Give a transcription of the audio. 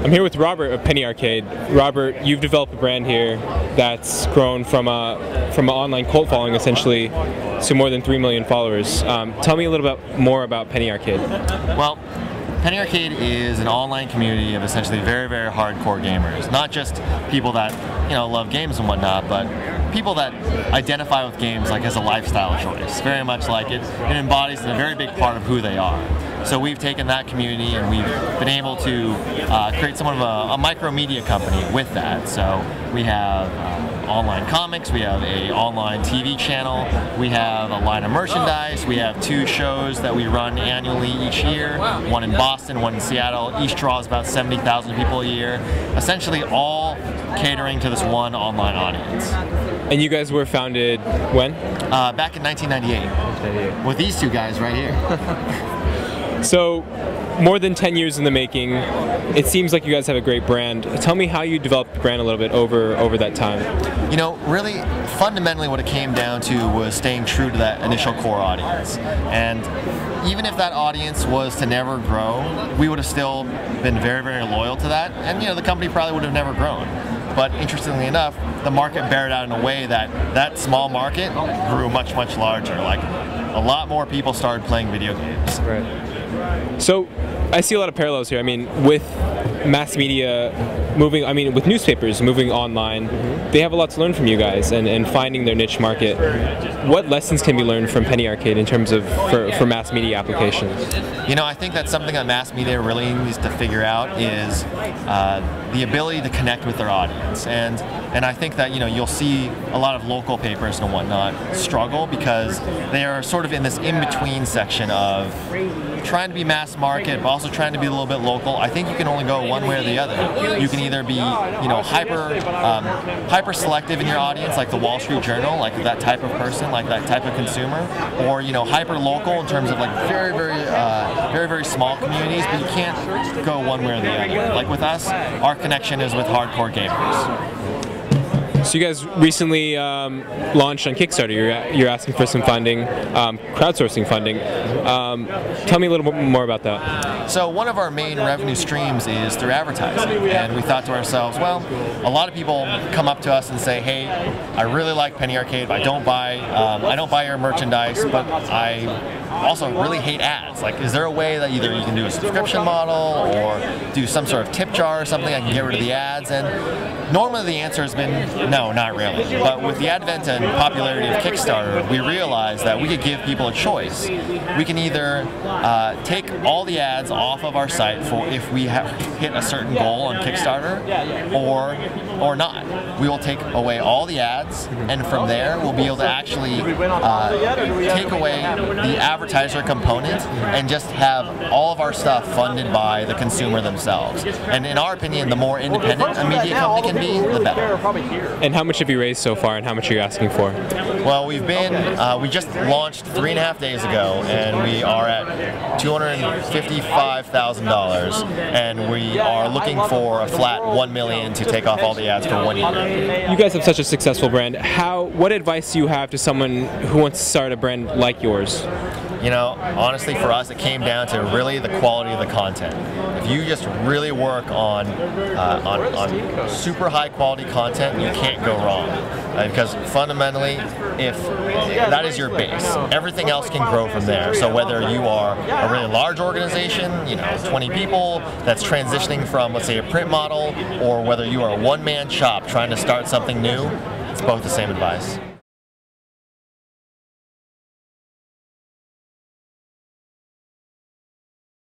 I'm here with Robert of Penny Arcade. Robert, you've developed a brand here that's grown from an online cult following essentially to more than 3 million followers. Tell me a little bit more about Penny Arcade. Well, Penny Arcade is an online community of essentially very, very hardcore gamers. Not just people that, love games and whatnot, but people that identify with games like as a lifestyle choice. Very much like it embodies a very big part of who they are. So we've taken that community and we've been able to create somewhat of a micro media company with that. So we have online comics, we have an online TV channel, we have a line of merchandise, we have 2 shows that we run annually each year, one in Boston, one in Seattle. Each draws about 70,000 people a year, essentially all catering to this one online audience. And you guys were founded when? Back in 1998, with these 2 guys right here. So, more than 10 years in the making, it seems like you guys have a great brand. Tell me how you developed the brand a little bit over that time. Really, fundamentally what it came down to was staying true to that initial core audience. And even if that audience was to never grow, we would have still been very, very loyal to that. And the company probably would have never grown. But interestingly enough, the market bared out in a way that small market grew much, much larger. Like, a lot more people started playing video games. Right. So, I see a lot of parallels here. I mean, with mass media with newspapers moving online, they have a lot to learn from you guys and finding their niche market. What lessons can be learned from Penny Arcade in terms of for mass media applications? I think that's something that mass media really needs to figure out is the ability to connect with their audience. And I think that you'll see a lot of local papers and whatnot struggle because they are sort of in this in-between section of trying to be mass market, but also trying to be a little bit local. I think you can only go one way or the other. You can either be, hyper selective in your audience, like the Wall Street Journal, like that type of person, like that type of consumer, or hyper local in terms of like very, very small communities. But you can't go one way or the other. Like with us, our connection is with hardcore gamers. So you guys recently launched on Kickstarter. You're asking for some funding, crowdsourcing funding. Tell me a little bit more about that. So one of our main revenue streams is through advertising, and we thought to ourselves, well, a lot of people come up to us and say, hey, I really like Penny Arcade, but I don't buy your merchandise, but I also really hate ads. Like, is there a way that either you can do a subscription model or do some sort of tip jar or something I can get rid of the ads? And normally the answer has been no, not really. But with the advent and popularity of Kickstarter, we realized that we could give people a choice. We can either take all the ads off of our site for if we hit a certain goal on Kickstarter, or not. We will take away all the ads, and from there we'll be able to actually take away the advertiser component and just have all of our stuff funded by the consumer themselves. And in our opinion, the more independent a media company can be, the better. And how much have you raised so far, and how much are you asking for? Well, we just launched 3.5 days ago, and we are at $255,000, and we are looking for a flat $1 million to take off all the ads for 1 year. You guys have such a successful brand. What advice do you have to someone who wants to start a brand like yours? Honestly, for us, it came down to really the quality of the content. If you just really work on super high quality content, you can't go wrong. Because fundamentally, if that is your base, everything else can grow from there. So whether you are a really large organization, 20 people that's transitioning from, let's say, a print model, or whether you are a one-man shop trying to start something new, it's both the same advice.